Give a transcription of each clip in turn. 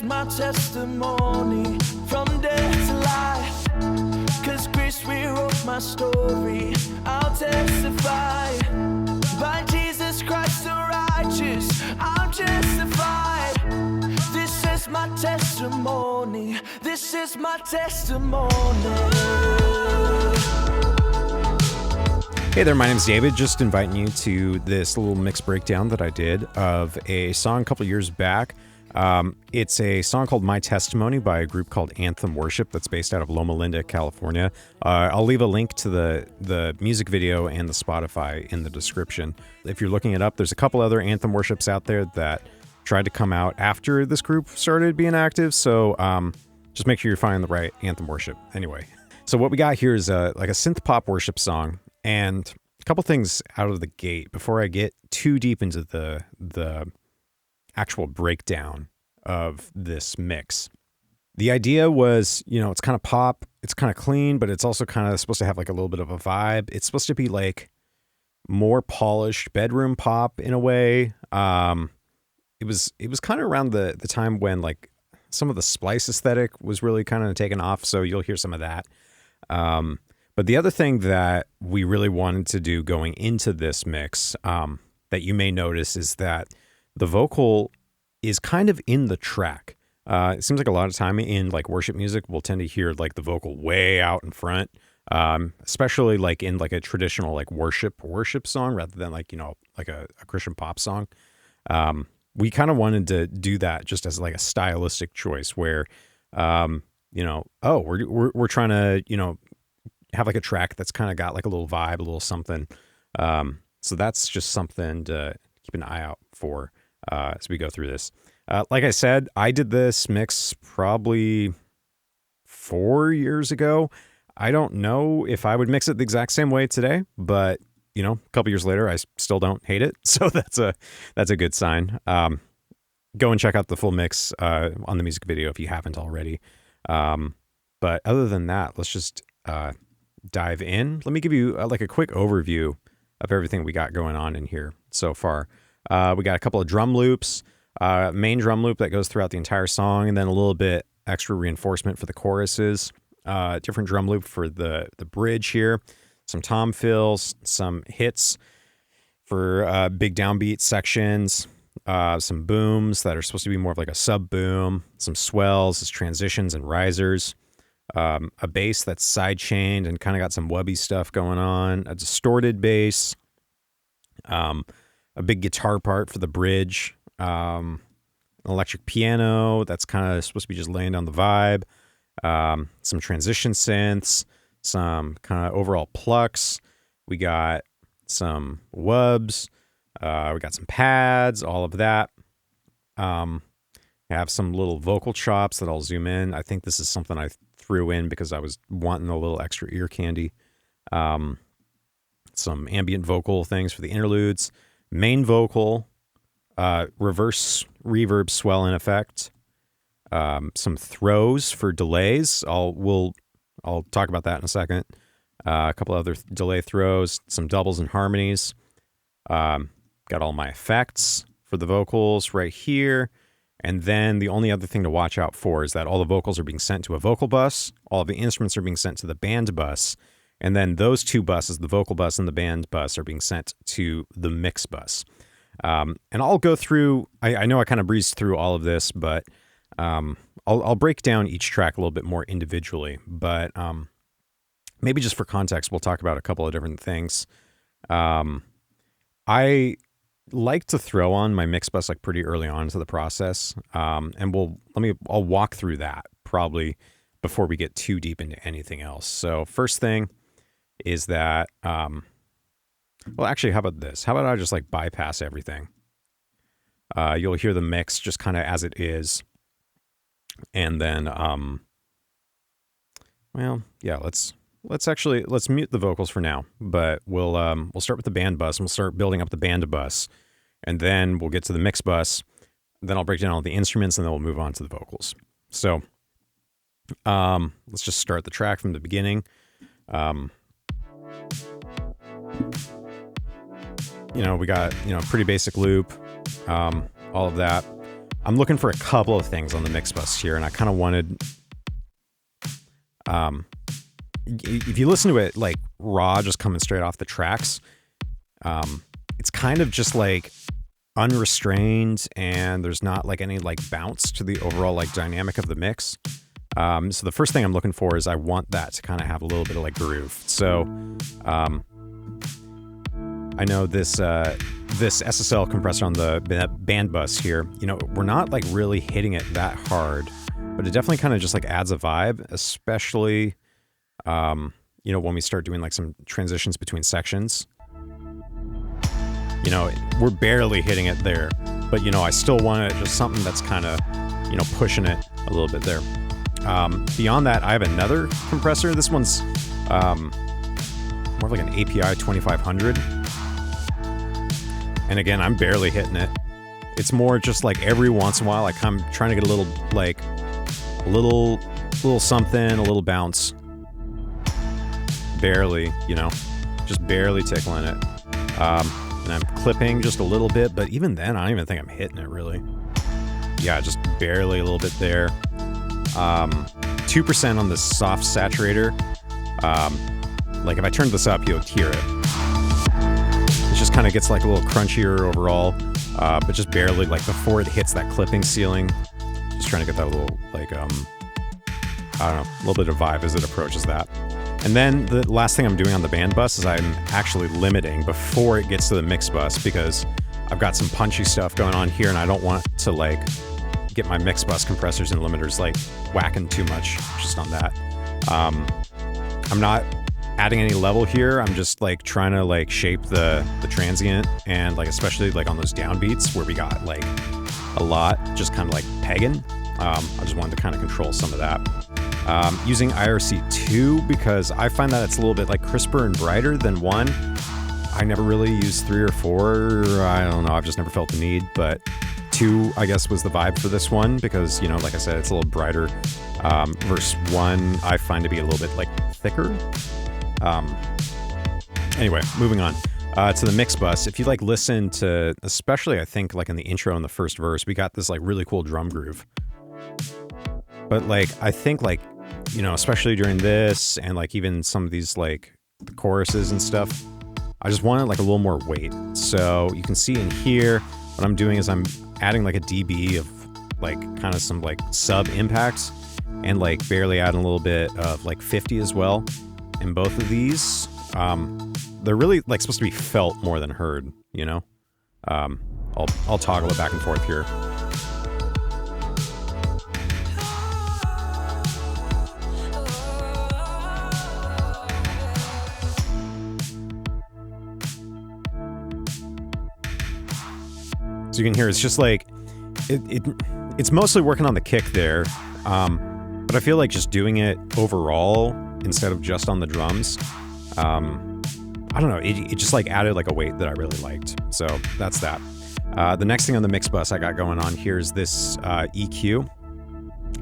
my testimony from death to life. 'Cause grace rewrote my story. I'll testify. By Jesus Christ the righteous, I'm justified. This is my testimony. This is my testimony. Hey there, my name's David. Just inviting you to this little mix breakdown that I did of a song a couple years back. It's a song called My Testimony by a group called Anthem Worship that's based out of Loma Linda, California. I'll leave a link to the music video and the Spotify in the description. If you're looking it up, there's a couple other Anthem Worships out there that tried to come out after this group started being active, so just make sure you're finding the right Anthem Worship. Anyway, so what we got here is like a synth-pop worship song, and a couple things out of the gate before I get too deep into the actual breakdown of this mix. The idea was, it's kind of pop, it's kind of clean, but it's also kind of supposed to have like a little bit of a vibe. It's supposed to be like more polished bedroom pop in a way. It was kind of around the time when like some of the splice aesthetic was really kind of taken off, so you'll hear some of that. But the other thing that we really wanted to do going into this mix that you may notice is that the vocal is kind of in the track. It seems like a lot of time in like worship music, we'll tend to hear like the vocal way out in front, especially like in like a traditional like worship song rather than like, like a Christian pop song. We kind of wanted to do that just as like a stylistic choice where, we're trying to, have like a track that's kind of got like a little vibe, a little something. So that's just something to keep an eye out for as we go through this. Like I said, I did this mix probably 4 years ago. I don't know if I would mix it the exact same way today, but a couple years later, I still don't hate it. So that's a good sign. Go and check out the full mix on the music video if you haven't already. But other than that, let's just dive in. Let me give you like a quick overview of everything we got going on in here so far. We got a couple of drum loops, main drum loop that goes throughout the entire song, and then a little bit extra reinforcement for the choruses, different drum loop for the bridge here, some tom fills, some hits for big downbeat sections, some booms that are supposed to be more of like a sub boom, some swells as transitions and risers, a bass that's side chained and kind of got some wubby stuff going on, a distorted bass, a big guitar part for the bridge, an electric piano that's kind of supposed to be just laying down the vibe, some transition synths, some kind of overall plucks. We got some wubs, we got some pads, all of that. I have some little vocal chops that I'll zoom in. I think this is something I threw in because I was wanting a little extra ear candy. Some ambient vocal things for the interludes, main vocal, reverse reverb swell in effect, some throws for delays. I'll talk about that in a second. A couple other delay throws, some doubles and harmonies. Got all my effects for the vocals right here. And then the only other thing to watch out for is that all the vocals are being sent to a vocal bus. All of the instruments are being sent to the band bus. And then those two buses, the vocal bus and the band bus, are being sent to the mix bus. And I'll go through, I know I kind of breezed through all of this, but I'll break down each track a little bit more individually. But maybe just for context, we'll talk about a couple of different things. I like to throw on my mix bus like pretty early on into the process. And I'll walk through that probably before we get too deep into anything else. So first thing is that, well, actually, how about this? How about I just like bypass everything? You'll hear the mix just kind of as it is. And then, well, yeah, let's mute the vocals for now, but we'll start with the band bus, and we'll start building up the band bus, and then we'll get to the mix bus. Then I'll break down all the instruments, and then we'll move on to the vocals. So, let's just start the track from the beginning. We got, pretty basic loop, all of that. I'm looking for a couple of things on the mix bus here, and I kind of wanted, if you listen to it like raw, just coming straight off the tracks, it's kind of just like unrestrained, and there's not like any like bounce to the overall like dynamic of the mix. So the first thing I'm looking for is I want that to kind of have a little bit of like groove. So I know this SSL compressor on the band bus here, you know, we're not like really hitting it that hard, but it definitely kind of just like adds a vibe, especially, you know, when we start doing like some transitions between sections. You know, we're barely hitting it there, but you know, I still want it just something that's kind of, you know, pushing it a little bit there. Beyond that, I have another compressor. This one's more like an API 2500. And again, I'm barely hitting it. It's more just like every once in a while, like I'm trying to get a little, like, a little something, a little bounce. Barely, you know, just barely tickling it. And I'm clipping just a little bit, but even then, I don't even think I'm hitting it really. Yeah, just barely a little bit there. 2% on the soft saturator. Like if I turn this up, you'll hear it. It just kind of gets like a little crunchier overall, but just barely, like before it hits that clipping ceiling. Just trying to get that little like, I don't know, a little bit of vibe as it approaches that. And then the last thing I'm doing on the band bus is I'm actually limiting before it gets to the mix bus, because I've got some punchy stuff going on here and I don't want to like get my mix bus compressors and limiters like whacking too much just on that. I'm not adding any level here. I'm just like trying to like shape the transient, and like especially like on those downbeats where we got like a lot just kind of like pegging. I just wanted to kind of control some of that. Using IRC2 because I find that it's a little bit like crisper and brighter than 1. I never really used 3 or 4. I don't know. I've just never felt the need, but 2, I guess, was the vibe for this one because, you know, like I said, it's a little brighter. Verse 1, I find to be a little bit like thicker. Anyway, moving on to the mix bus. If you like listen to, especially I think like in the intro and the first verse, we got this like really cool drum groove. But like, I think like, you know, especially during this and like even some of these like the choruses and stuff, I just wanted like a little more weight. So you can see in here, what I'm doing is I'm adding like a dB of like kind of some like sub impacts and like barely adding a little bit of like 50 as well. And both of these, they're really like supposed to be felt more than heard, you know? I'll toggle it back and forth here. So you can hear it's just like it's mostly working on the kick there, but I feel like just doing it overall instead of just on the drums, I don't know, it just like added like a weight that I really liked. So that's that. The next thing on the mix bus I got going on here is this EQ.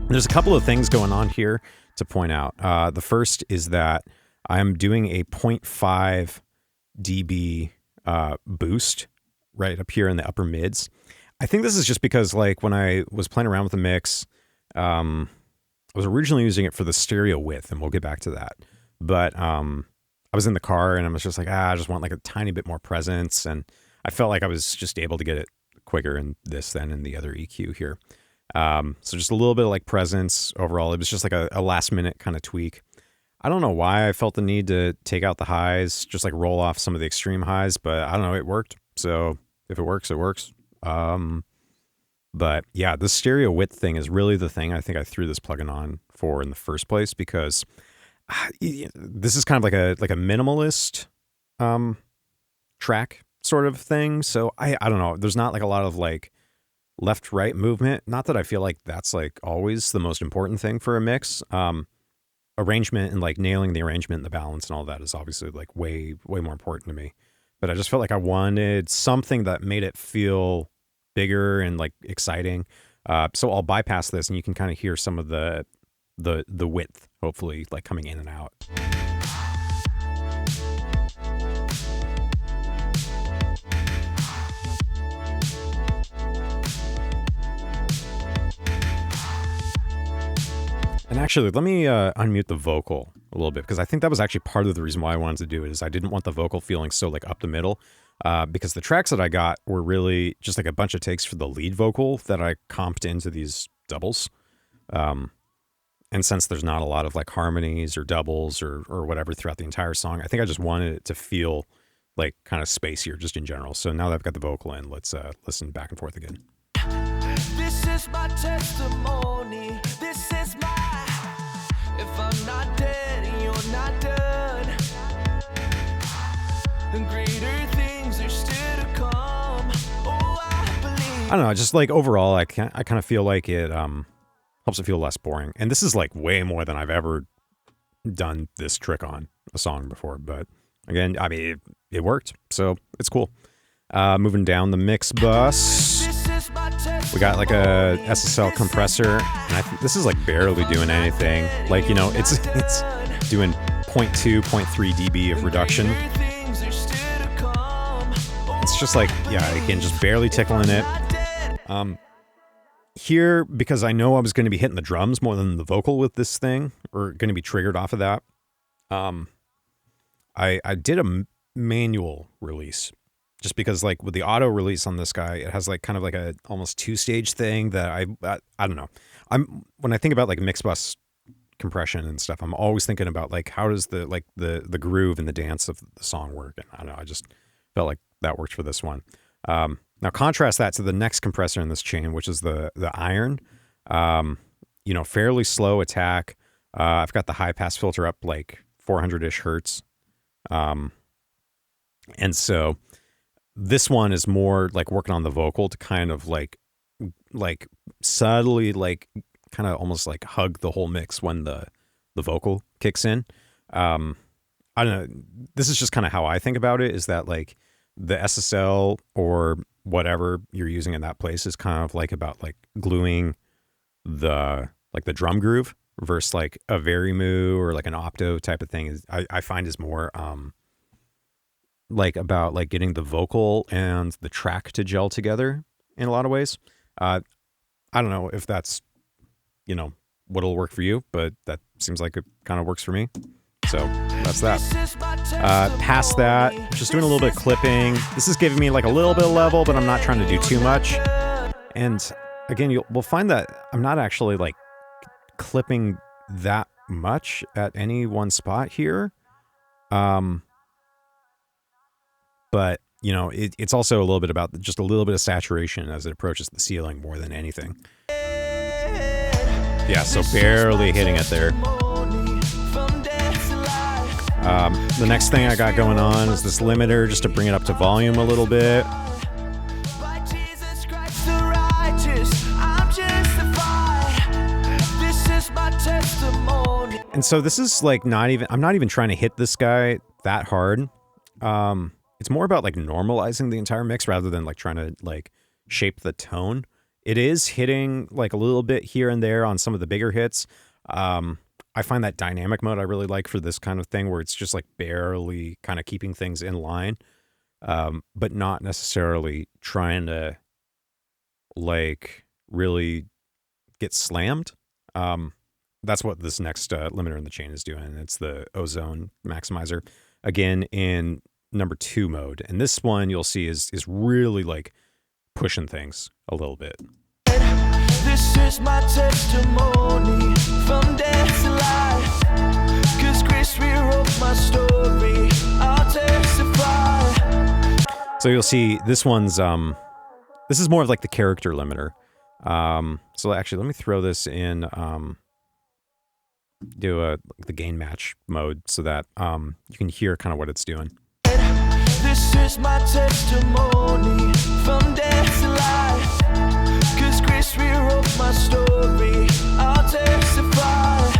There's a couple of things going on here to point out. The first is that I'm doing a 0.5 dB boost right up here in the upper mids. I think this is just because like when I was playing around with the mix, I was originally using it for the stereo width, and we'll get back to that. But I was in the car and I was just like, I just want like a tiny bit more presence, and I felt like I was just able to get it quicker in this than in the other EQ here. So just a little bit of like presence overall. It was just like a last minute kind of tweak. I don't know why I felt the need to take out the highs, just like roll off some of the extreme highs, but I don't know, it worked. So if it works, it works. But yeah, the stereo width thing is really the thing I think I threw this plugin on for in the first place, because this is kind of like a minimalist track sort of thing. So I don't know. There's not like a lot of like left right movement. Not that I feel like that's like always the most important thing for a mix. Arrangement and like nailing the arrangement and the balance and all that is obviously like way more important to me. But I just felt like I wanted something that made it feel bigger and like exciting. So I'll bypass this, and you can kind of hear some of the width, hopefully, like coming in and out. And actually, let me unmute the vocal a little bit, because I think that was actually part of the reason why I wanted to do it, is I didn't want the vocal feeling so like up the middle, because the tracks that I got were really just like a bunch of takes for the lead vocal that I comped into these doubles. And since there's not a lot of like harmonies or doubles or whatever throughout the entire song, I think I just wanted it to feel like kind of spacier just in general. So now that I've got the vocal in, let's listen back and forth again. This is my testimony. This is my, if I'm not dead and you're not done, and greater things are still to come. Oh, I believe. I don't know, just like overall, I kind of feel like it helps it feel less boring. And this is like way more than I've ever done this trick on a song before. But again, I mean, it worked, so it's cool. Moving down the mix bus, we got like a SSL compressor, and I think this is like barely doing anything. Like, you know, it's doing 0.2, 0.3 dB of reduction. It's just like, yeah, again, just barely tickling it. Here, because I know I was going to be hitting the drums more than the vocal with this thing, or going to be triggered off of that, I did a manual release, just because like with the auto release on this guy, it has like kind of like a almost 2-stage thing that I don't know. When I think about like mix bus compression and stuff, I'm always thinking about like how does the groove and the dance of the song work, and I don't know, I just felt like that worked for this one. Now contrast that to the next compressor in this chain, which is the iron. You know, fairly slow attack. I've got the high pass filter up like 400-ish hertz. And so this one is more like working on the vocal to kind of like subtly like kind of almost like hug the whole mix when the vocal kicks in. I don't know. This is just kind of how I think about it, is that like the SSL or whatever you're using in that place is kind of like about like gluing the drum groove versus like a Verimu or like an opto type of thing is I find is more like about like getting the vocal and the track to gel together in a lot of ways. I don't know if that's, you know, what'll work for you, but that seems like it kind of works for me. So that's that. Past that, just doing a little bit of clipping. This is giving me like a little bit of level, but I'm not trying to do too much. And again, we'll find that I'm not actually like clipping that much at any one spot here. But you know, it's also a little bit about just a little bit of saturation as it approaches the ceiling more than anything. Yeah, so barely hitting it there. The next thing I got going on is this limiter, just to bring it up to volume a little bit. And so this is like I'm not even trying to hit this guy that hard. It's more about like normalizing the entire mix rather than like trying to like shape the tone. It is hitting like a little bit here and there on some of the bigger hits. I find that dynamic mode I really like for this kind of thing, where it's just like barely kind of keeping things in line, but not necessarily trying to like really get slammed. That's what this next limiter in the chain is doing. It's the ozone maximizer, again in number 2 mode. And this one you'll see is really like pushing things a little bit. This is my testimony from death to life, 'cause Chris rewrote my story. I'll testify. So you'll see this one's this is more of like the character limiter. So actually let me throw this in do the gain match mode so that you can hear kind of what it's doing. This is my testimony from death to life, 'cause Chris rewrote my story. I'll testify.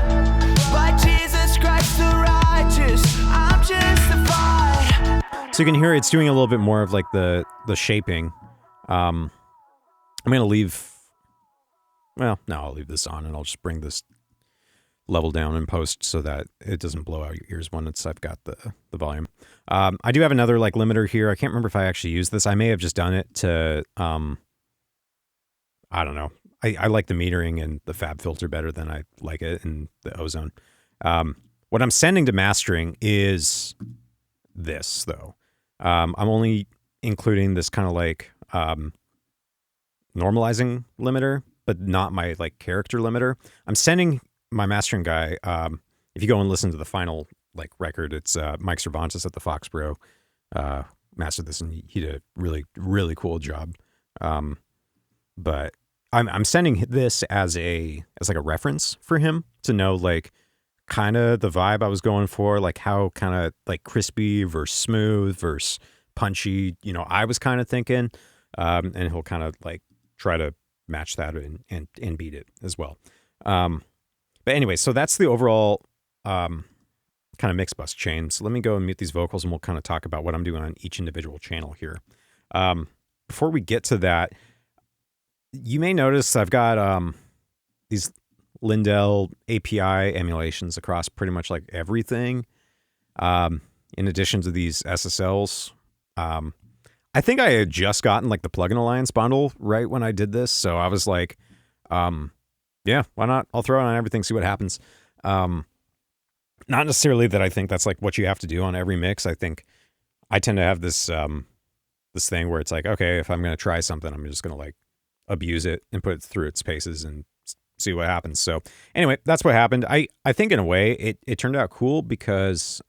By Jesus Christ the righteous, I'm justified. So you can hear it's doing a little bit more of like the shaping. I'm gonna leave. Well, no, I'll leave this on, and I'll just bring this level down in post so that it doesn't blow out your ears when I've got the volume. I do have another like limiter here. I can't remember if I actually used this. I may have just done it to I don't know. I like the metering and the fab filter better than I like it in the Ozone. What I'm sending to mastering is this, though. I'm only including this kind of like normalizing limiter, but not my like character limiter. I'm sending my mastering guy. If you go and listen to the final like record, it's Mike Cervantes at the Foxborough mastered this, and he did a really, really cool job. But I'm sending this as like a reference for him to know like kind of the vibe I was going for, like how kind of like crispy versus smooth versus punchy, I was kind of thinking, and he'll kind of like try to match that and beat it as well. But anyway, so that's the overall kind of mix bus chain. So let me go and mute these vocals, and we'll kind of talk about what I'm doing on each individual channel here. Before we get to that, you may notice I've got these Lindell API emulations across pretty much like everything. In addition to these SSLs, I think I had just gotten like the Plugin Alliance bundle right when I did this. So I was like, yeah, why not? I'll throw it on everything, see what happens. Not necessarily that I think that's like what you have to do on every mix. I think I tend to have this, this thing where it's like, okay, if I'm going to try something, I'm just going to like abuse it and put it through its paces and see what happens. So anyway, that's what happened. I think in a way it turned out cool because,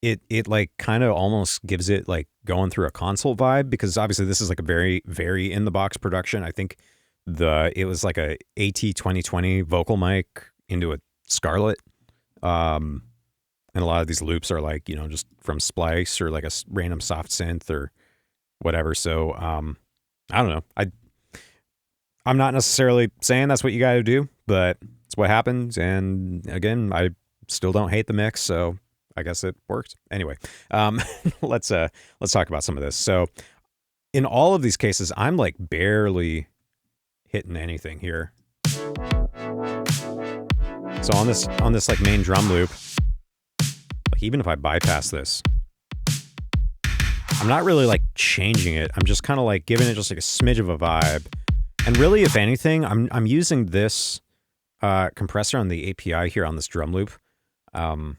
it like kind of almost gives it like going through a console vibe, because obviously this is like a very, very in the box production. I think it was like a AT2020 vocal mic into a Scarlett. And a lot of these loops are like, just from Splice or like a random soft synth or whatever. So, I don't know. I'm not necessarily saying that's what you got to do, but it's what happens. And again, I still don't hate the mix, so I guess it worked. Anyway, let's talk about some of this. So in all of these cases, I'm like barely hitting anything here. So on this like main drum loop, like even if I bypass this, I'm not really like changing it. I'm just kind of like giving it just like a smidge of a vibe. And really, if anything, I'm using this compressor on the API here on this drum loop. I'm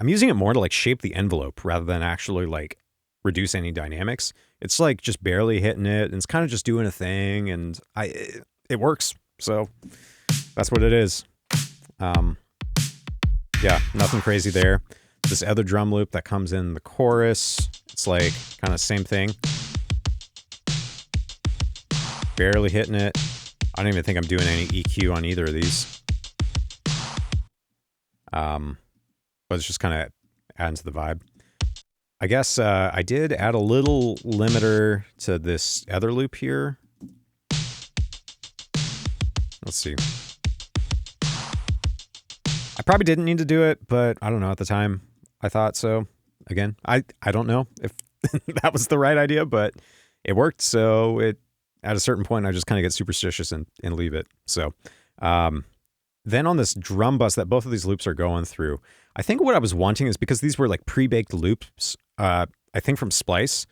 using it more to like shape the envelope rather than actually like reduce any dynamics. It's like just barely hitting it, and it's kind of just doing a thing, and it works. So that's what it is. Yeah, nothing crazy there. This other drum loop that comes in the chorus, it's like kind of same thing. Barely hitting it. I don't even think I'm doing any EQ on either of these. But it's just kind of adding to the vibe. I guess I did add a little limiter to this other loop here. Let's see. I probably didn't need to do it, but I don't know, at the time I thought so. Again, I don't know if that was the right idea, but it worked. So at a certain point, I just kind of get superstitious and leave it. So then on this drum bus that both of these loops are going through, I think what I was wanting is, because these were like pre-baked loops, I think from Splice,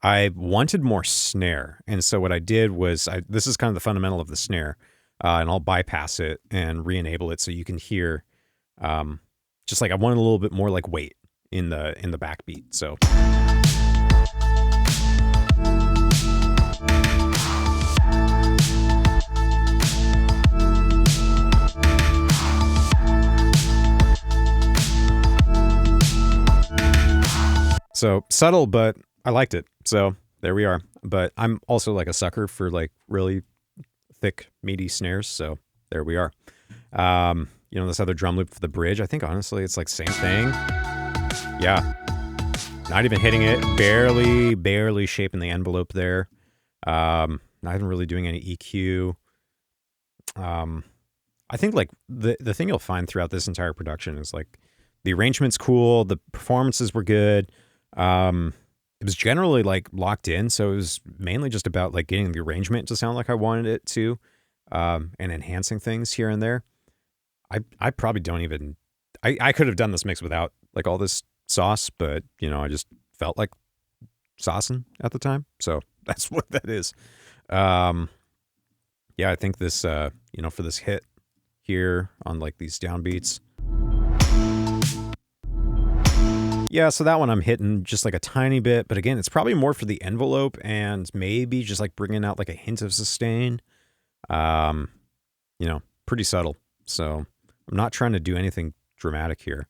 I wanted more snare. And so what I did was, this is kind of the fundamental of the snare, and I'll bypass it and re-enable it so you can hear, just like I wanted a little bit more like weight in the backbeat. So. So subtle, but I liked it. So there we are. But I'm also like a sucker for like really thick, meaty snares. So there we are. This other drum loop for the bridge, I think honestly it's like same thing. Yeah. Not even hitting it. Barely shaping the envelope there. Not even really doing any EQ. I think like the thing you'll find throughout this entire production is like the arrangement's cool. The performances were good. It was generally like locked in, so it was mainly just about like getting the arrangement to sound like I wanted it to, and enhancing things here and there. I probably don't even, I could have done this mix without like all this sauce, but I just felt like saucing at the time, so that's what that is. Yeah, I think this, you know, for this hit here on like these downbeats. Yeah, so that one I'm hitting just like a tiny bit, but again, it's probably more for the envelope and maybe just like bringing out like a hint of sustain. You know, pretty subtle. So I'm not trying to do anything dramatic here.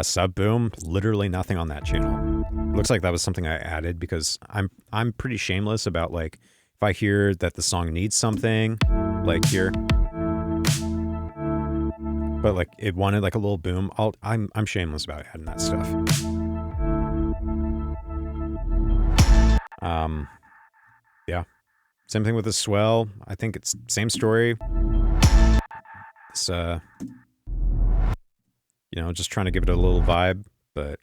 Sub boom, literally nothing on that channel. Looks like that was something I added because I'm pretty shameless about like if I hear that the song needs something, like here, but like it wanted like a little boom, I'm shameless about adding that stuff. Yeah. Same thing with the swell. I think it's same story. It's you know, just trying to give it a little vibe, but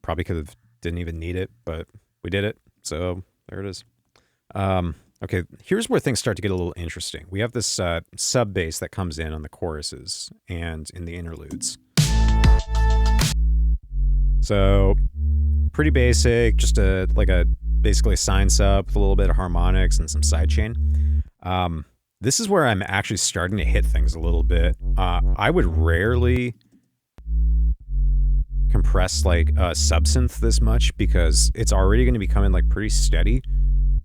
probably could have didn't even need it, but we did it. So there it is. Okay, here's where things start to get a little interesting. We have this sub bass that comes in on the choruses and in the interludes. So pretty basic, just basically a sine sub with a little bit of harmonics and some sidechain. This is where I'm actually starting to hit things a little bit. I would rarely compress like a subsynth this much because it's already going to be coming like pretty steady.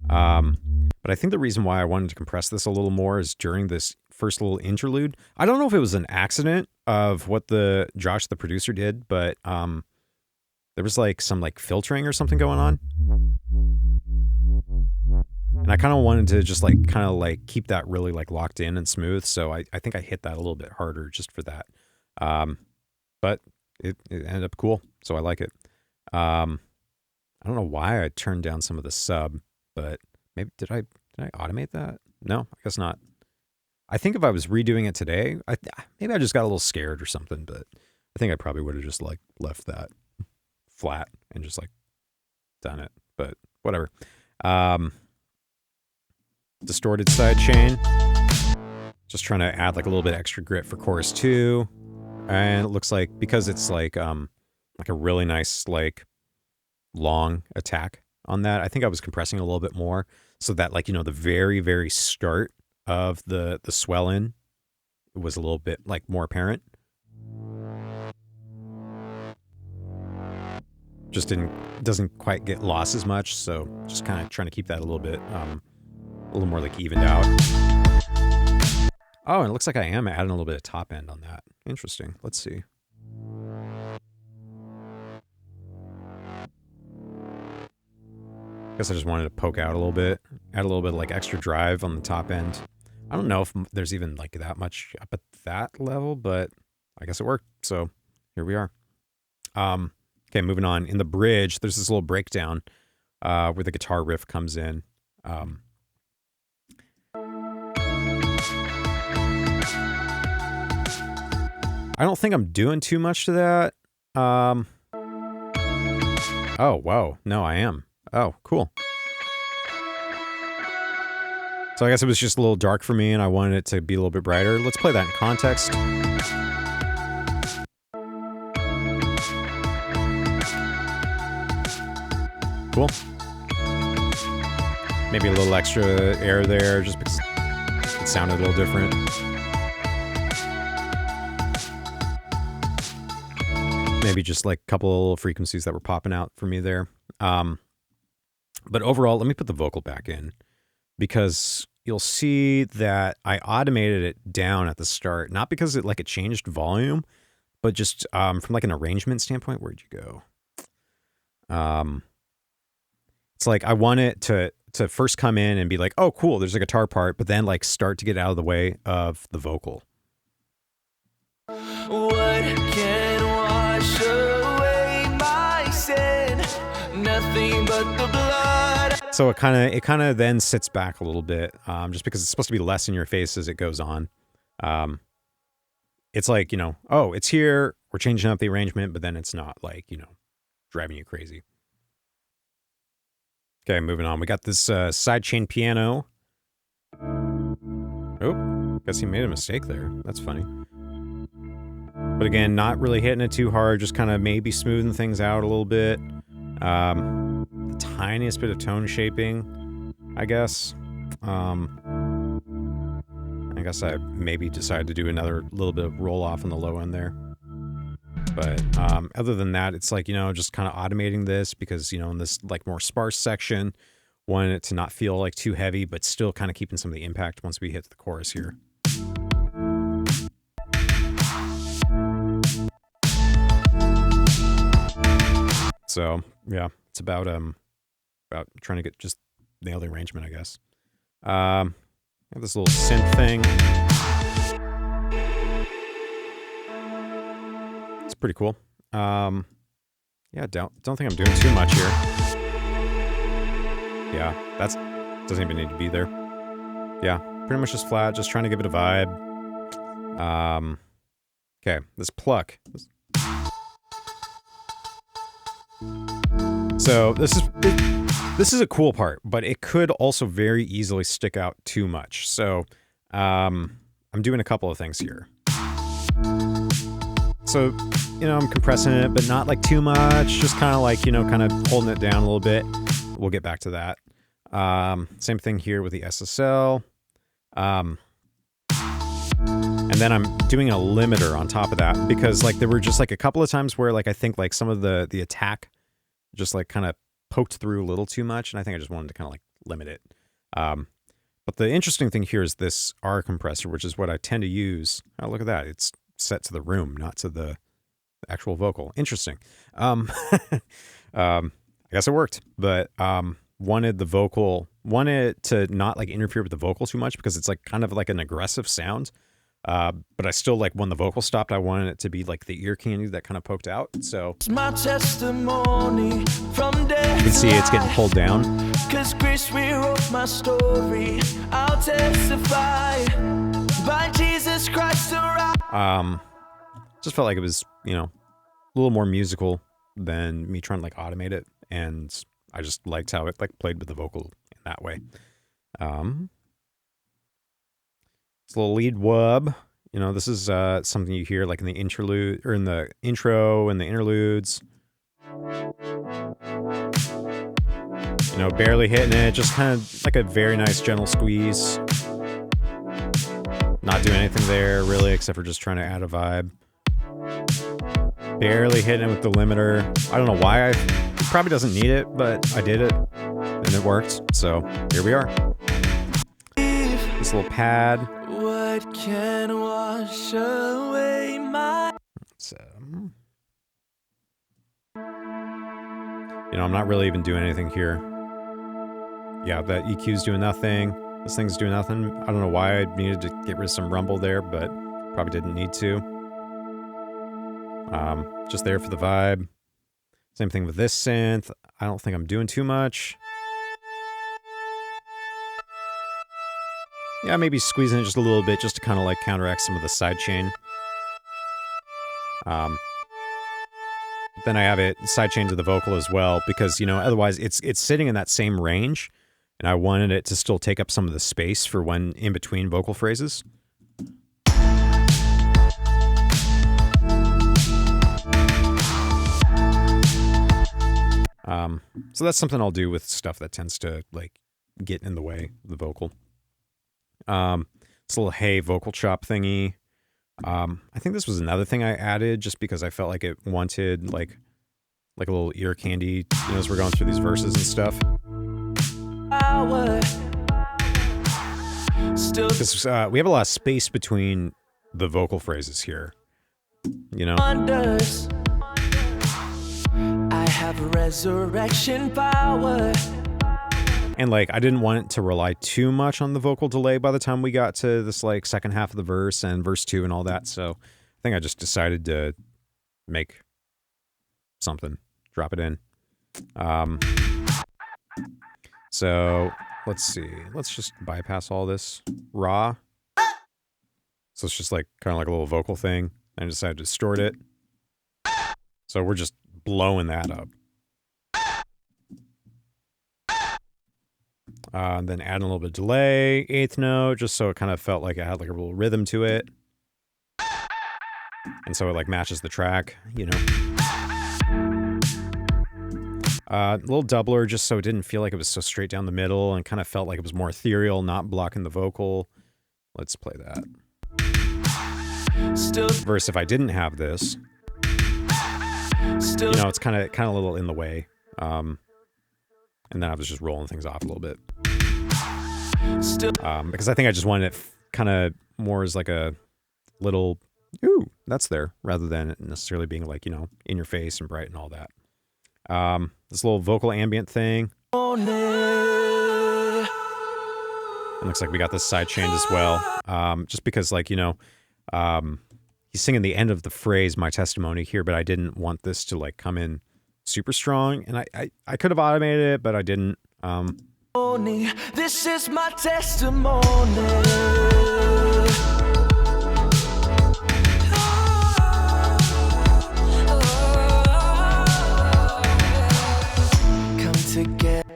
But I think the reason why I wanted to compress this a little more is during this first little interlude. I don't know if it was an accident of what Josh, the producer, did, but there was like some like filtering or something going on. And I kind of wanted to just like kind of like keep that really like locked in and smooth. So I think I hit that a little bit harder just for that. But it ended up cool. So I like it. I don't know why I turned down some of the sub, but maybe did I automate that? No, I guess not. I think if I was redoing it today, maybe I just got a little scared or something, but I think I probably would have just like left that flat and just like done it, but whatever. Distorted sidechain. Just trying to add like a little bit extra grit for chorus 2. And it looks like because it's like a really nice like long attack on that, I think I was compressing a little bit more so that like, you know, the very, very start of the swell in was a little bit like more apparent. Just doesn't quite get lost as much, so just kind of trying to keep that a little bit a little more like evened out. Oh, and it looks like I am adding a little bit of top end on that. Interesting. Let's see. Guess I just wanted to poke out a little bit, add a little bit of like extra drive on the top end. I don't know if there's even like that much up at that level, but I guess it worked. So here we are. Okay, moving on. In the bridge, there's this little breakdown where the guitar riff comes in. I don't think I'm doing too much to that. Oh, wow. No, I am. Oh, cool. So I guess it was just a little dark for me and I wanted it to be a little bit brighter. Let's play that in context. Cool. Maybe a little extra air there just because it sounded a little different. Maybe just like a couple of little frequencies that were popping out for me there. But overall, let me put the vocal back in because you'll see that I automated it down at the start, not because it changed volume, but just from like an arrangement standpoint. Where'd you go? It's like I want it to first come in and be like, oh, cool, there's a guitar part, but then like start to get out of the way of the vocal. What can wash away my sin? Nothing but the blood. So it kind of then sits back a little bit, just because it's supposed to be less in your face as it goes on. It's like, you know, oh, it's here, we're changing up the arrangement, but then it's not like, you know, driving you crazy. Okay, moving on. We got this sidechain piano. Oh, guess he made a mistake there. That's funny. But again, not really hitting it too hard, just kind of maybe smoothing things out a little bit. The tiniest bit of tone shaping. I guess. I guess I maybe decided to do another little bit of roll off on the low end there. But other than that, it's like, just kind of automating this because, in this like more sparse section, wanted it to not feel like too heavy, but still kind of keeping some of the impact once we hit the chorus here. So yeah, it's about trying to just nail the arrangement, I guess. I have this little synth thing. It's pretty cool. Yeah, don't think I'm doing too much here. Yeah, doesn't even need to be there. Yeah, pretty much just flat, just trying to give it a vibe. Okay, this pluck. So this is a cool part, but it could also very easily stick out too much. So I'm doing a couple of things here. So, I'm compressing it, but not like too much. Just kind of like, kind of holding it down a little bit. We'll get back to that. Same thing here with the SSL. And then I'm doing a limiter on top of that because like there were just like a couple of times where like I think like some of the attack just like kind of poked through a little too much, and I think I just wanted to kind of like limit it. But the interesting thing here is this R compressor, which is what I tend to use. Oh, look at that. It's set to the room, not to the actual vocal. Interesting. I guess it worked, but wanted it to not like interfere with the vocal too much because it's like kind of like an aggressive sound. But I still like when the vocal stopped, I wanted it to be like the ear candy that kind of poked out. So It's my testimony from death. You can see it's getting pulled down. 'Cause Grace rewrote my story. I'll testify by Jesus Christ around. Just felt like it was, a little more musical than me trying to like automate it, and I just liked how it like played with the vocal in that way. It's a little lead wub. This is something you hear like in the interlude or in the intro and the interludes. Barely hitting it, just kind of like a very nice gentle squeeze. Not doing anything there really, except for just trying to add a vibe. Barely hitting it with the limiter. I don't know why it probably doesn't need it, but I did it and it worked. So here we are. This little pad. What can wash away my... So, I'm not really even doing anything here. Yeah, that EQ's doing nothing. This thing's doing nothing. I don't know why I needed to get rid of some rumble there, but probably didn't need to. Just there for the vibe. Same thing with this synth. I don't think I'm doing too much. Yeah, maybe squeezing it just a little bit just to kind of like counteract some of the sidechain. But then I have it sidechain to the vocal as well because, otherwise it's sitting in that same range, and I wanted it to still take up some of the space for when in between vocal phrases. So that's something I'll do with stuff that tends to like get in the way of the vocal. This little hey vocal chop thingy. I think this was another thing I added just because I felt like it wanted like a little ear candy, as we're going through these verses and stuff. Because we have a lot of space between the vocal phrases here, Wonders. I have resurrection power. And like I didn't want it to rely too much on the vocal delay by the time we got to this like second half of the verse and verse 2 and all that. So I think I just decided to make something, drop it in. So let's see. Let's just bypass all this raw. So it's just like kind of like a little vocal thing. I decided to distort it. So we're just blowing that up. And then add a little bit of delay, eighth note, just so it kind of felt like it had like a little rhythm to it. And so it like matches the track, A little doubler just so it didn't feel like it was so straight down the middle and kind of felt like it was more ethereal, not blocking the vocal. Let's play that. Verse if I didn't have this, you know, it's kind of a little in the way. And then I was just rolling things off a little bit. Because I think I just wanted it kind of more as like a little, ooh, that's there, rather than it necessarily being like, you know, in your face and bright and all that. This little vocal ambient thing. It looks like we got this side chained as well. Just because, like, you know, he's singing the end of the phrase, my testimony here, but I didn't want this to, like, come in super strong. And I could have automated it, but I didn't. This is my testimony.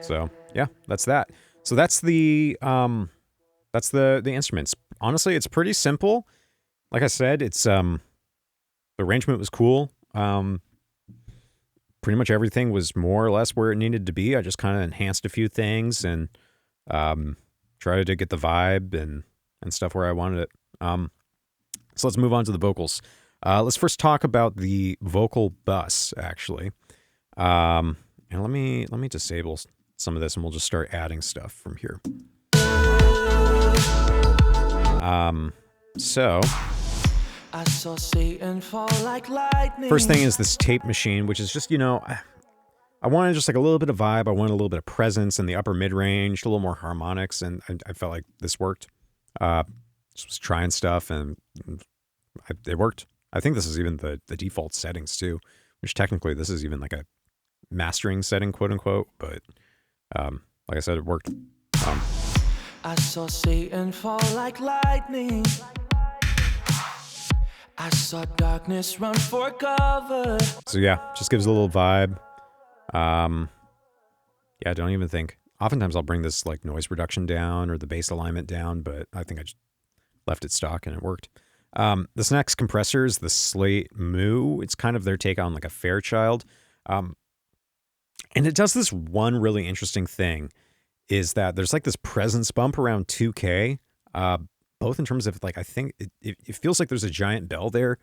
So yeah, that's that. So that's the instruments. Honestly, it's pretty simple. Like I said, it's the arrangement was cool. Pretty much everything was more or less where it needed to be. I just kind of enhanced a few things and tried to get the vibe and stuff where I wanted it. So let's move on to the vocals. Let's first talk about the vocal bus, actually. And let me disable some of this, and we'll just start adding stuff from here. So I saw Satan fall like lightning. First thing is this tape machine, which is just, you know, I wanted just like a little bit of vibe. I wanted a little bit of presence in the upper mid-range, a little more harmonics, and I felt like this worked. Just was trying stuff, and it worked. I think this is even the default settings too, which technically this is even like a mastering setting, quote unquote, but like I said, it worked. I saw Satan fall like lightning. I saw darkness run for cover. So yeah, just gives a little vibe. Yeah, don't even think. Oftentimes I'll bring this like noise reduction down or the bass alignment down, but I think I just left it stock and it worked. This next compressor is the Slate Moo. It's kind of their take on like a Fairchild. And it does this one really interesting thing, is that there's like this presence bump around 2K, both in terms of like, I think it feels like there's a giant bell there,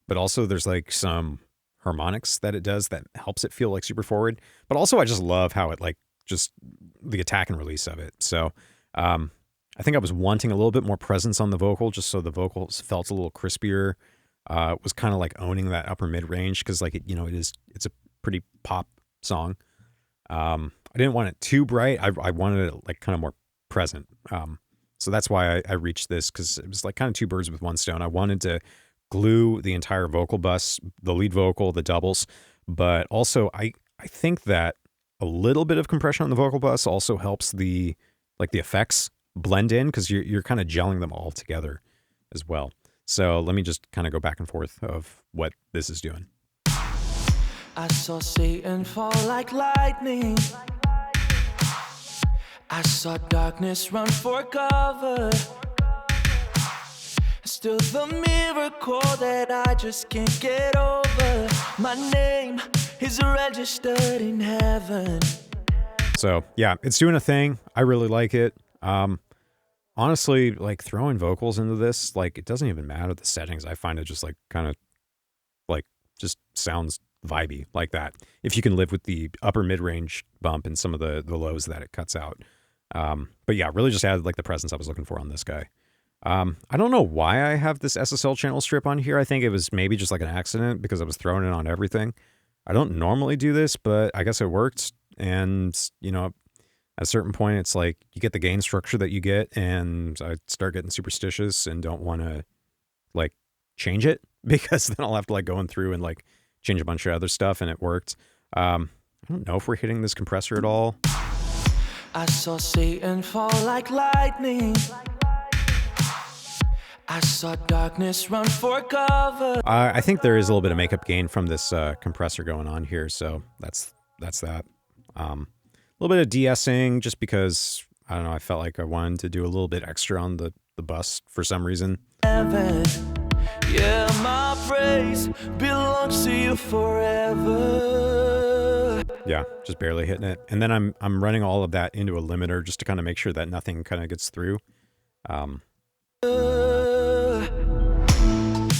but also there's like some harmonics that it does that helps it feel like super forward. But also I just love how it like just the attack and release of it. So I think I was wanting a little bit more presence on the vocal, just so the vocals felt a little crispier. It was kind of like owning that upper mid range, because like it, you know, it's a pretty pop song. I didn't want it too bright. I wanted it like kind of more present. So that's why I reached this, because it was like kind of two birds with one stone. I wanted to glue the entire vocal bus, the lead vocal, the doubles, but also I think that a little bit of compression on the vocal bus also helps the effects blend in, because you're kind of gelling them all together as well. So let me just kind of go back and forth of what this is doing. I saw Satan fall like lightning. I saw darkness run for cover. Still the miracle that I just can't get over. My name is registered in heaven. So yeah, it's doing a thing. I really like it. Honestly, like throwing vocals into this, like it doesn't even matter the settings. I find it just like kind of like just sounds vibey like that, if you can live with the upper mid-range bump and some of the lows that it cuts out. But yeah, really just added like the presence I was looking for on this guy. I don't know why I have this SSL channel strip on here. I think it was maybe just like an accident, because I was throwing it on everything. I don't normally do this, but I guess it worked. And, you know, at a certain point, it's like you get the gain structure that you get, and I start getting superstitious and don't want to like change it, because then I'll have to like go in through and like change a bunch of other stuff, and it worked. I don't know if we're hitting this compressor at all. I saw Satan fall like lightning. I saw darkness run for cover. I think there is a little bit of makeup gain from this compressor going on here, so that's that. A little bit of de-essing, just because, I don't know, I felt like I wanted to do a little bit extra on the bus for some reason. Heaven. Yeah, my praise belongs to you forever. Yeah, just barely hitting it. And then I'm running all of that into a limiter just to kind of make sure that nothing kind of gets through.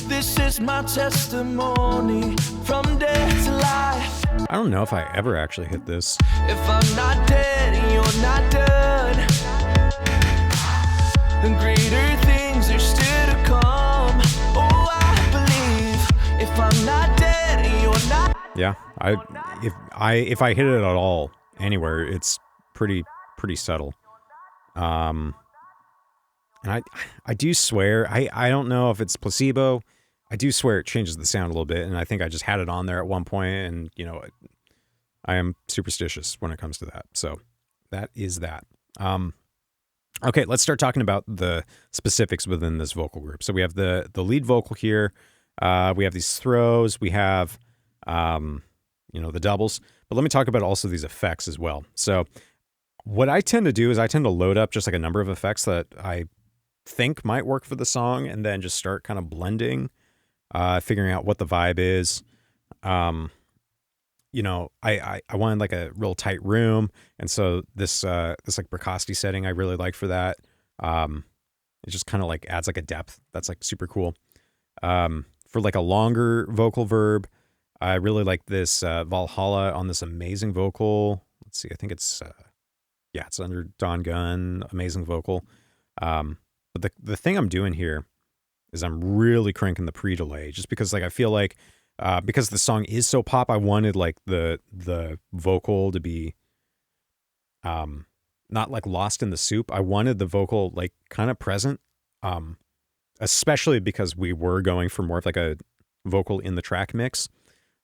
This is my testimony from death to life. I don't know if I ever actually hit this. If I'm not dead, you're not done. And greater things are still to come. Oh, I believe. If I'm not dead, you're not. Yeah, if I hit it at all anywhere, it's pretty subtle. And I do swear, I don't know if it's placebo. I do swear it changes the sound a little bit, and I think I just had it on there at one point, and I am superstitious when it comes to that. So that is that. Okay, let's start talking about the specifics within this vocal group. So we have the lead vocal here. We have these throws. We have the doubles. But let me talk about also these effects as well. So what I tend to do is I tend to load up just like a number of effects that I think might work for the song, and then just start kind of blending, figuring out what the vibe is. I wanted like a real tight room, and so this like precocity setting I really like for that. It just kind of like adds like a depth that's like super cool. For like a longer vocal verb, I really like this Valhalla on this amazing vocal. Let's see, I think it's it's under Don Gunn, amazing vocal. But the thing I'm doing here is I'm really cranking the pre-delay, just because like I feel like because the song is so pop, I wanted like the vocal to be not like lost in the soup. I wanted the vocal like kind of present, especially because we were going for more of like a vocal in the track mix.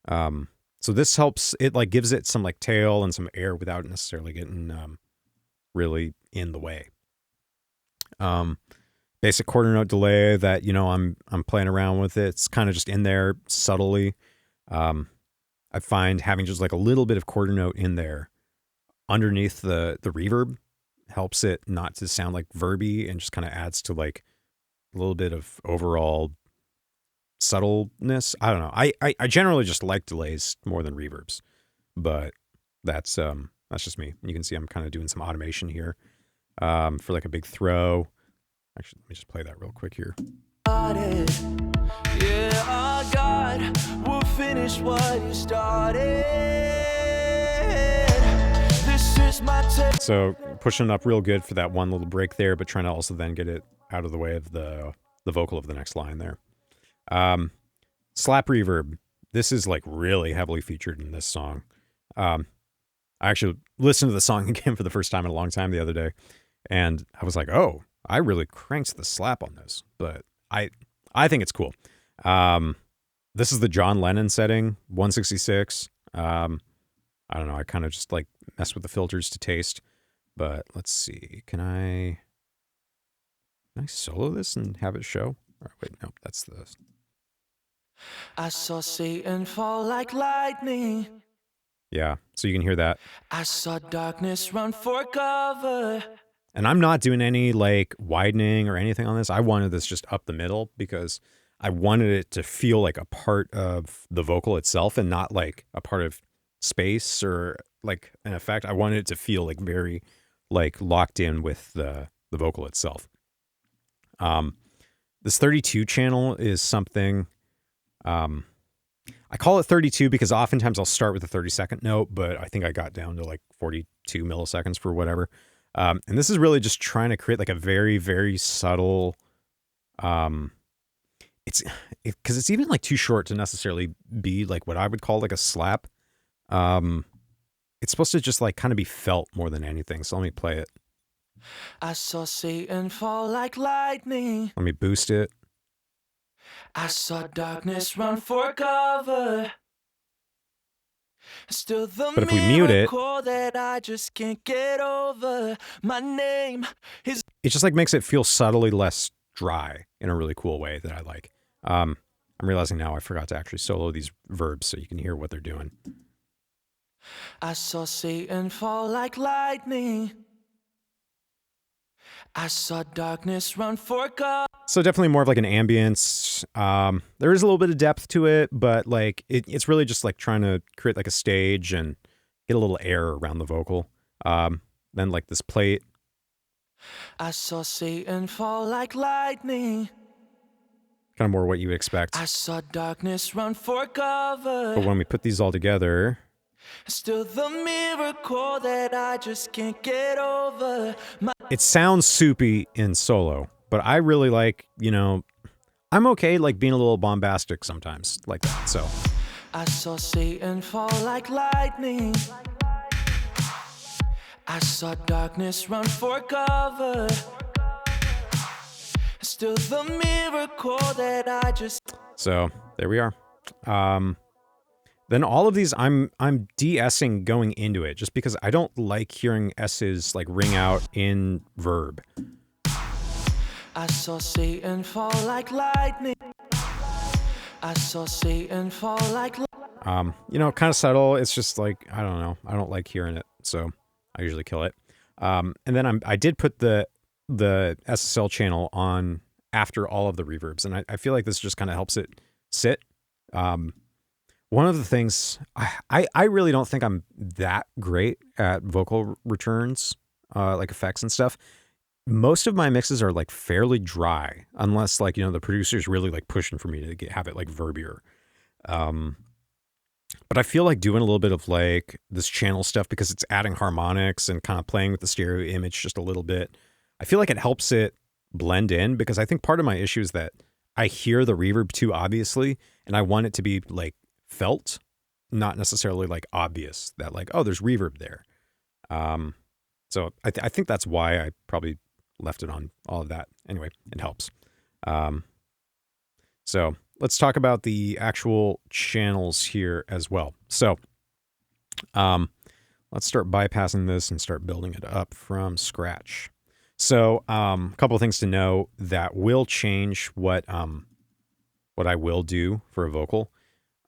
So this helps, it like gives it some like tail and some air without necessarily getting really in the way. Basic quarter note delay that, I'm playing around with it. It's kind of just in there subtly. I find having just like a little bit of quarter note in there underneath the reverb helps it not to sound like verby, and just kind of adds to like a little bit of overall subtleness. I don't know. I generally just like delays more than reverbs, but that's just me. You can see I'm kind of doing some automation here for like a big throw. Actually, let me just play that real quick here. Yeah, our God will finish what you started. This is my So pushing it up real good for that one little break there, but trying to also then get it out of the way of the vocal of the next line there. Slap reverb. This is like really heavily featured in this song. I actually listened to the song again for the first time in a long time the other day, and I was like, oh, I really cranked the slap on this, but I think it's cool. This is the John Lennon setting, 166. I don't know. I kind of just like mess with the filters to taste, but let's see. Can I solo this and have it show? Or wait, no, that's the. I saw Satan fall like lightning. Yeah, so you can hear that. I saw darkness run for cover. And I'm not doing any like widening or anything on this. I wanted this just up the middle because I wanted it to feel like a part of the vocal itself and not like a part of space or like an effect. I wanted it to feel like very like locked in with the vocal itself. This 32 channel is something, I call it 32 because oftentimes I'll start with a 30-second note, but I think I got down to like 42 milliseconds for whatever. And this is really just trying to create like a very, very subtle, because it's even like too short to necessarily be like what I would call like a slap. It's supposed to just like kind of be felt more than anything. So let me play it. I saw Satan fall like lightning. Let me boost it. I saw darkness run for cover. Still the But if we mute it, that I just can't get over. My name is. It just like makes it feel subtly less dry in a really cool way that I like. I'm realizing now I forgot to actually solo these verbs so you can hear what they're doing. I saw Satan fall like lightning. I saw darkness run for cover. So definitely more of like an ambience. There is a little bit of depth to it, but like it's really just like trying to create like a stage and get a little air around the vocal. Then like this plate. I saw Satan fall like lightning. Kind of more what you would expect. I saw darkness run for cover. But when we put these all together, still the miracle that I just can't get over. It sounds soupy in solo, but I really like, I'm okay like being a little bombastic sometimes like that. So I saw Satan fall like lightning. I saw darkness run for cover. Still the miracle that I just... So there we are. Then all of these I'm de-essing going into it just because I don't like hearing S's like ring out in verb. I saw Satan fall like lightning. I saw Satan fall like kind of subtle. It's just like, I don't know. I don't like hearing it. So I usually kill it. And then I did put the SSL channel on after all of the reverbs. And I feel like this just kind of helps it sit. One of the things, I really don't think I'm that great at vocal returns, like effects and stuff. Most of my mixes are like fairly dry, unless like, the producer's really like pushing for me to have it like verbier. But I feel like doing a little bit of like this channel stuff because it's adding harmonics and kind of playing with the stereo image just a little bit. I feel like it helps it blend in because I think part of my issue is that I hear the reverb too obviously and I want it to be like felt, not necessarily like obvious that like, oh, there's reverb there. So I think that's why I probably left it on all of that. Anyway, it helps. So let's talk about the actual channels here as well. So let's start bypassing this and start building it up from scratch. So a couple of things to know that will change what I will do for a vocal.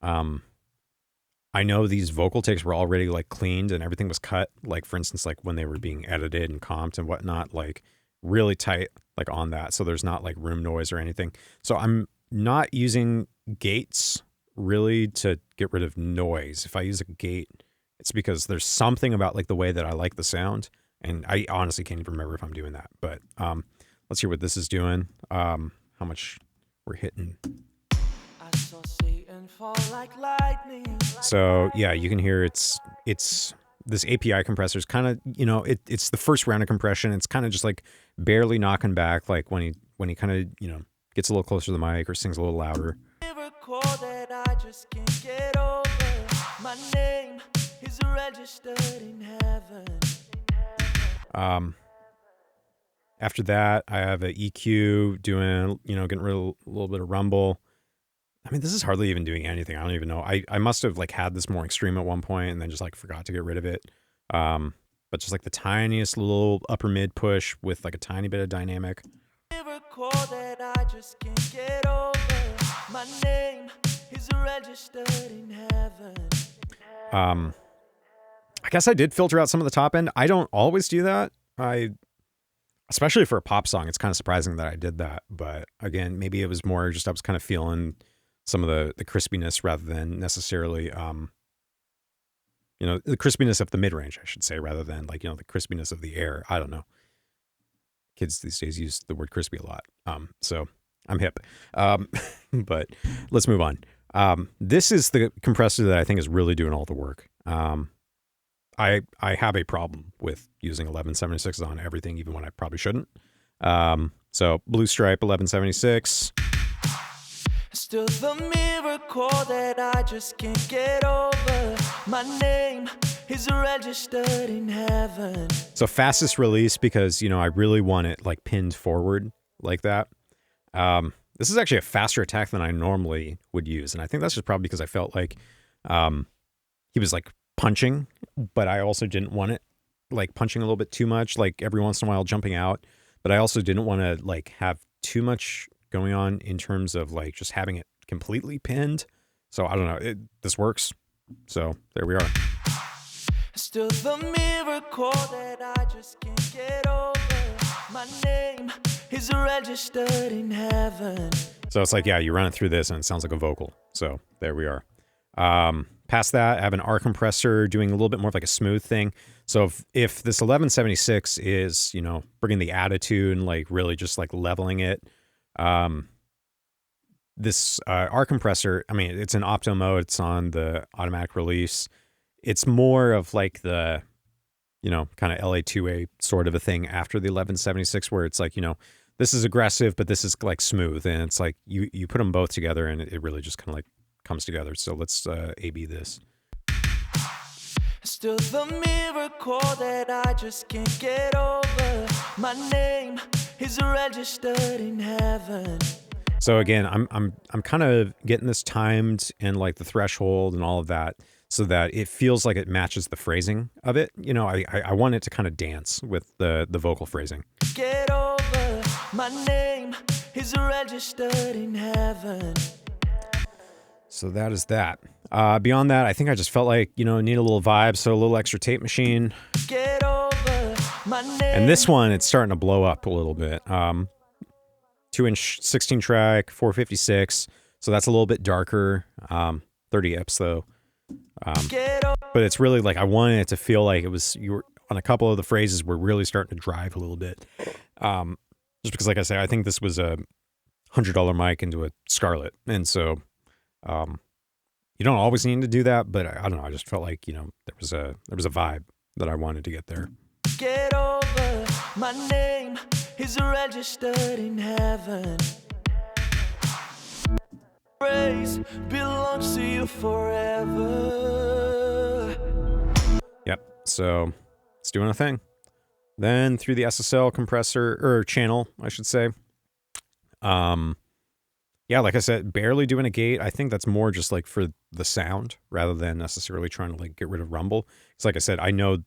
I know these vocal takes were already like cleaned and everything was cut. Like for instance, like when they were being edited and comped and whatnot, like really tight, like on that. So there's not like room noise or anything. So I'm not using gates really to get rid of noise. If I use a gate, it's because there's something about like the way that I like the sound. And I honestly can't even remember if I'm doing that, but let's hear what this is doing. How much we're hitting. I saw Satan fall like lightning. So yeah, you can hear it's this API compressor is kind of, it's the first round of compression. It's kind of just like barely knocking back, like when he kind of, gets a little closer to the mic or sings a little louder. Miracle that I just can't get over. My name is registered in heaven. After that, I have an EQ doing, getting rid of a little bit of rumble. I mean, this is hardly even doing anything. I don't even know. I must have like had this more extreme at one point and then just like forgot to get rid of it. But just like the tiniest little upper mid push with like a tiny bit of dynamic. Miracle that I just can't get over. My name is registered in heaven. I guess I did filter out some of the top end. I don't always do that. Especially for a pop song, it's kind of surprising that I did that. But again, maybe it was more just I was kind of feeling some of the crispiness rather than necessarily, the crispiness of the mid range, I should say, rather than like, the crispiness of the air. I don't know. Kids these days use the word crispy a lot. So I'm hip. But let's move on. This is the compressor that I think is really doing all the work. I have a problem with using 1176s on everything, even when I probably shouldn't. So Blue Stripe 1176. Still the miracle that I just can't get over. My name is registered in heaven. So fastest release because, I really want it like pinned forward like that. This is actually a faster attack than I normally would use. And I think that's just probably because I felt like he was like punching, but I also didn't want it like punching a little bit too much, like every once in a while jumping out. But I also didn't want to like have too much going on in terms of like just having it completely pinned. So I don't know. This works. So there we are. Still the miracle that I just can't get over. My name is registered in heaven. So it's like, yeah, you run it through this and it sounds like a vocal. So there we are. Past that, I have an R compressor doing a little bit more of like a smooth thing. So if this 1176 is, bringing the attitude and like really just like leveling it, this R compressor, I mean, it's in opto mode. It's on the automatic release. It's more of like the, kind of LA2A sort of a thing after the 1176 where it's like, this is aggressive, but this is like smooth. And it's like you put them both together and it really just kind of like comes together. So let's A-B this. Still the miracle that I just can't get over. My name is registered in heaven. So again, I'm kind of getting this timed and like the threshold and all of that so that it feels like it matches the phrasing of it. I want it to kind of dance with the vocal phrasing. Get over, my name is registered in heaven. So that is that. Beyond that, I think I just felt like, need a little vibe, so a little extra tape machine. Get over, my name. And this one, it's starting to blow up a little bit. 2-inch 16 track, 456. So that's a little bit darker. 30 EPs though. But it's really like, I wanted it to feel like it was, you were on a couple of the phrases were really starting to drive a little bit. Just because, like I say, I think this was a $100 mic into a Scarlett. And so, you don't always need to do that, but I don't know. I just felt like, there was a vibe that I wanted to get there. Get over, my name is registered in heaven. Praise belongs to you forever. Yep. So it's doing a thing. Then through the SSL compressor or channel, I should say. Yeah, like I said, barely doing a gate. I think that's more just like for the sound rather than necessarily trying to like get rid of rumble. It's like I said, I know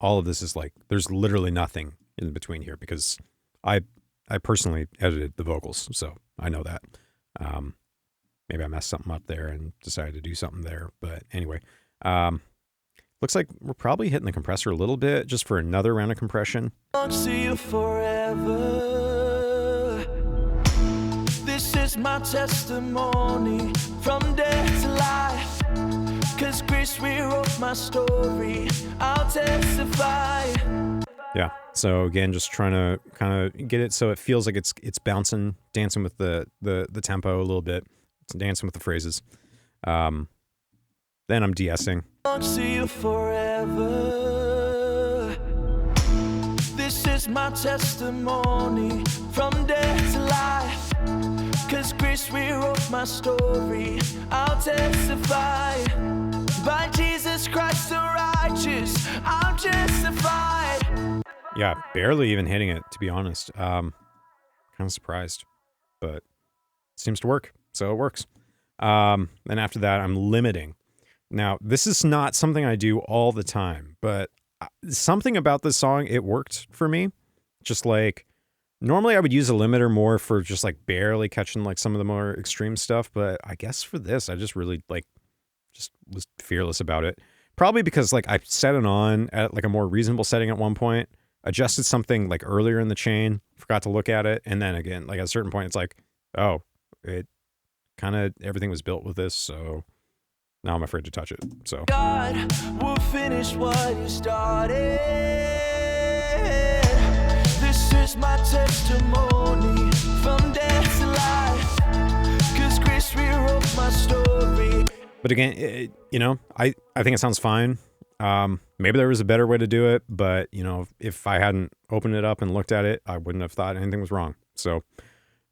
all of this is like, there's literally nothing in between here because I personally edited the vocals, so I know that. Maybe I messed something up there and decided to do something there. But anyway, looks like we're probably hitting the compressor a little bit just for another round of compression. See you forever. This is my testimony from death to life. 'Cause grace rewrote my story. I'll testify. Yeah. So again, just trying to kind of get it so it feels like it's bouncing, dancing with the tempo a little bit, dancing with the phrases. Then I'm de-essing. See you forever. This is my testimony from death to life. 'Cause grace rewrote my story. I'll testify. By Jesus Christ the righteous, I'm justified. Yeah, barely even hitting it, to be honest. Kind of surprised, but it seems to work, so it works. Then after that, I'm limiting. Now, this is not something I do all the time, but something about this song, it worked for me. Just like, normally I would use a limiter more for just like barely catching like some of the more extreme stuff, but I guess for this, I just really just was fearless about it. Probably because like I set it on at like a more reasonable setting at one point, adjusted something like earlier in the chain, forgot to look at it. And then again, like at a certain point, it's like, oh, it kind of, everything was built with this. So now I'm afraid to touch it. So God will finish what you started. This is my testimony from death to life. 'Cause grace rewrote my story. But again, I think it sounds fine. Maybe there was a better way to do it, but if I hadn't opened it up and looked at it, I wouldn't have thought anything was wrong. So,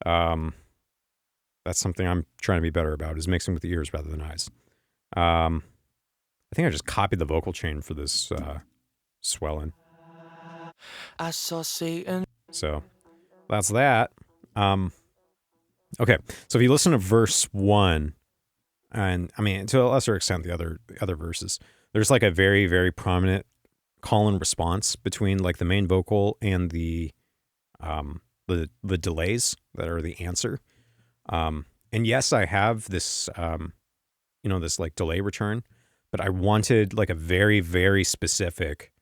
that's something I'm trying to be better about, is mixing with the ears rather than eyes. I think I just copied the vocal chain for this, swelling. I saw Satan. So that's that. Okay. So if you listen to verse 1, and I mean, to a lesser extent, the other verses, there's like a very, very prominent call and response between like the main vocal and the delays that are the answer. And yes, I have this, this like delay return, but I wanted like a very, very specific,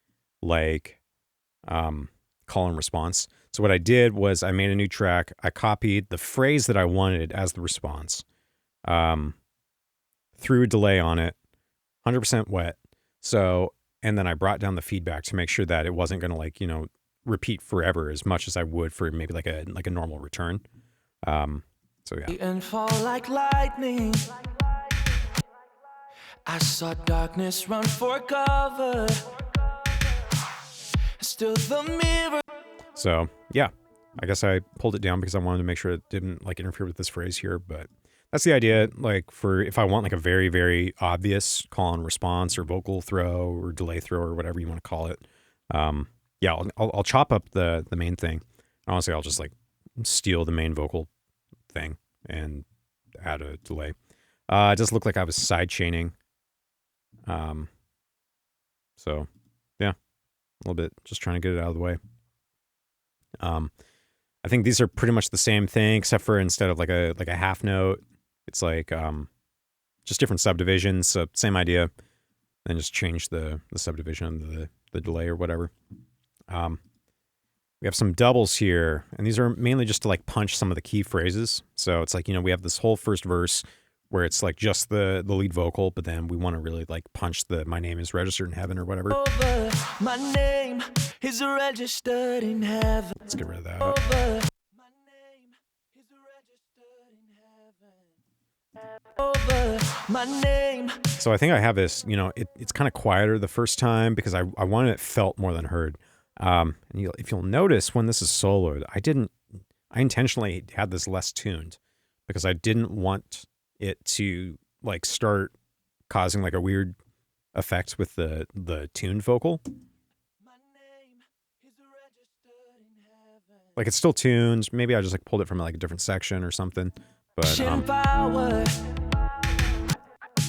like, call and response. So what I did was I made a new track. I copied the phrase that I wanted as the response, threw a delay on it, 100% wet. So, and then I brought down the feedback to make sure that it wasn't going to like, repeat forever as much as I would for maybe like a normal return. So yeah. And fall like lightning. I saw darkness run for cover. Still the mirror. So yeah, I guess I pulled it down because I wanted to make sure it didn't like interfere with this phrase here, but that's the idea. Like for if I want like a very, very obvious call and response or vocal throw or delay throw or whatever you want to call it. Yeah, I'll chop up the main thing. Honestly, I'll just like steal the main vocal thing and add a delay. It does look like I was side chaining. So yeah, a little bit, just trying to get it out of the way. I think these are pretty much the same thing, except for instead of like a half note, it's like just different subdivisions. So same idea, and just change the subdivision, the delay or whatever. We have some doubles here, and these are mainly just to like punch some of the key phrases. So it's like, we have this whole first verse where it's like just the lead vocal, but then we want to really like punch the "My name is registered in heaven" or whatever. Over, my name is registered in heaven. Let's get rid of that. Over, my name is registered in heaven. Over, my name. So I think I have this, it's kind of quieter the first time because I wanted it felt more than heard. And if you'll notice when this is soloed, I intentionally had this less tuned because I didn't want it to like start causing like a weird effect with the tuned vocal. My name is registered in heaven. Like it's still tuned. Maybe I just like pulled it from like a different section or something. But Power.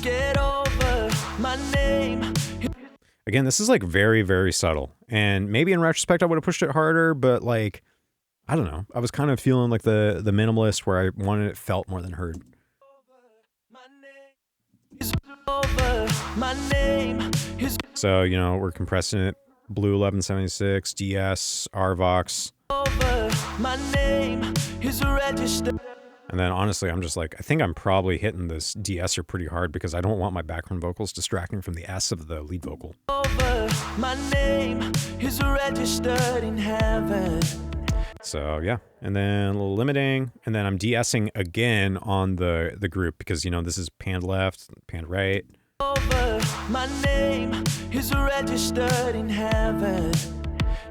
Get over my name. Again, this is like very, very subtle. And maybe in retrospect I would have pushed it harder, but like I don't know. I was kind of feeling like the minimalist where I wanted it felt more than heard. So, we're compressing it. Blue 1176, DS, RVox. My name is registered. And then honestly, I'm just like, I think I'm probably hitting this de-esser pretty hard because I don't want my background vocals distracting from the S of the lead vocal. My name is registered in heaven. So yeah, and then a little limiting, and then I'm de-essing again on the group because this is panned left, panned right. My name is registered in heaven.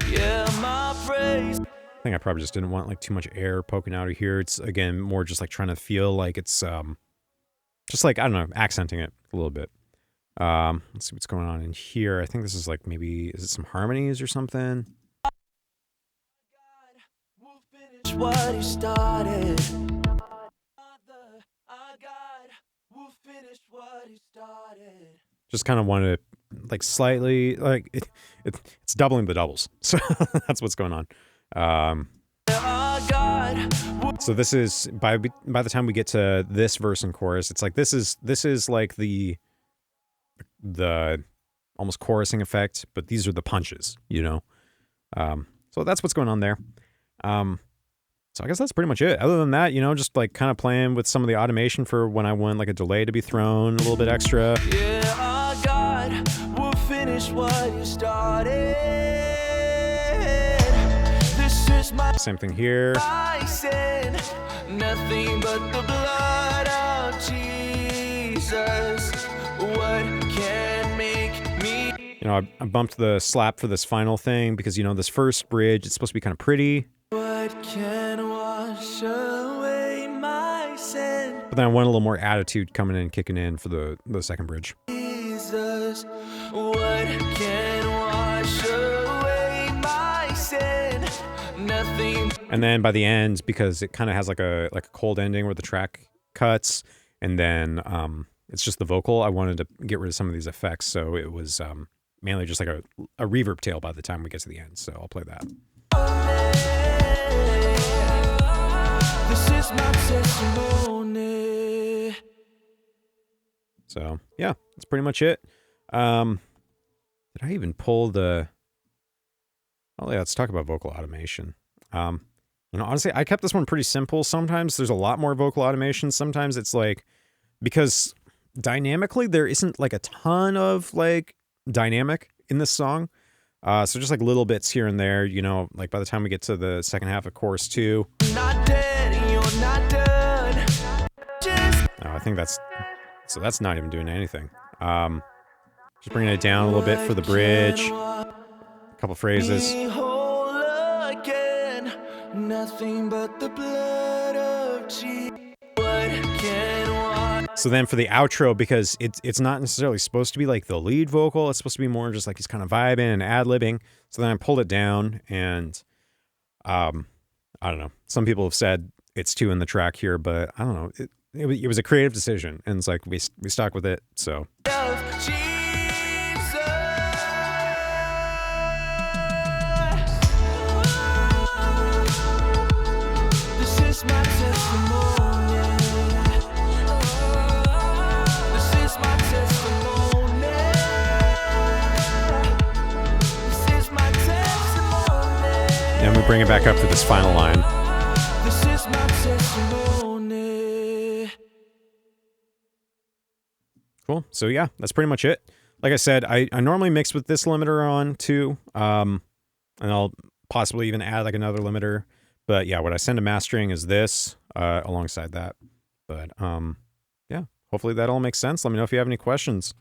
Yeah, my praise. I think I probably just didn't want like too much air poking out of here. It's again more just like trying to feel like it's just like, I don't know, accenting it a little bit. Let's see what's going on in here. I think this is like maybe, is it some harmonies or something? What he started. Just kind of wanted to like slightly like it's doubling the doubles. So that's what's going on. So this is by the time we get to this verse and chorus, it's like this is like the almost chorusing effect, but these are the punches, so that's what's going on there. So I guess that's pretty much it. Other than that, just like kind of playing with some of the automation for when I want like a delay to be thrown a little bit extra. Yeah, God will finish what you started. This is my Same thing here. sin, nothing but the blood of Jesus. What can make me? I bumped the slap for this final thing because this first bridge, it's supposed to be kind of pretty. What can wash away my sin? But then I want a little more attitude coming in, kicking in for the second bridge. Jesus, what can wash away my sin? Nothing. And then by the end, because it kind of has like a cold ending where the track cuts, and then it's just the vocal, I wanted to get rid of some of these effects, so it was mainly just like a reverb tail by the time we get to the end. So I'll play that. This is my testimony. So yeah, that's pretty much it. Did I even pull the? Oh yeah, let's talk about vocal automation. Honestly, I kept this one pretty simple. Sometimes there's a lot more vocal automation. Sometimes it's like, because dynamically, there isn't like a ton of like dynamic in this song. So just like little bits here and there, you know, like by the time we get to the second half of chorus 2. Not dead, you're not done. Just Oh, I think that's not even doing anything. Just bringing it down a little bit for the bridge. A couple phrases. be whole again. Nothing but the blood of Jesus. What can So then for the outro, because it's not necessarily supposed to be like the lead vocal, it's supposed to be more just like he's kind of vibing and ad-libbing. So then I pulled it down, and I don't know. Some people have said it's 2 in the track here, but I don't know. It was a creative decision, and it's like we stuck with it. So of Jesus. This is my testimony. This is my testimony. This is my testimony. and we bring it back up for this final line. This is my testimony. Cool. So yeah, that's pretty much it. Like I said, I normally mix with this limiter on too. And I'll possibly even add like another limiter. But yeah, what I send to mastering is this alongside that. But yeah, hopefully that all makes sense. Let me know if you have any questions.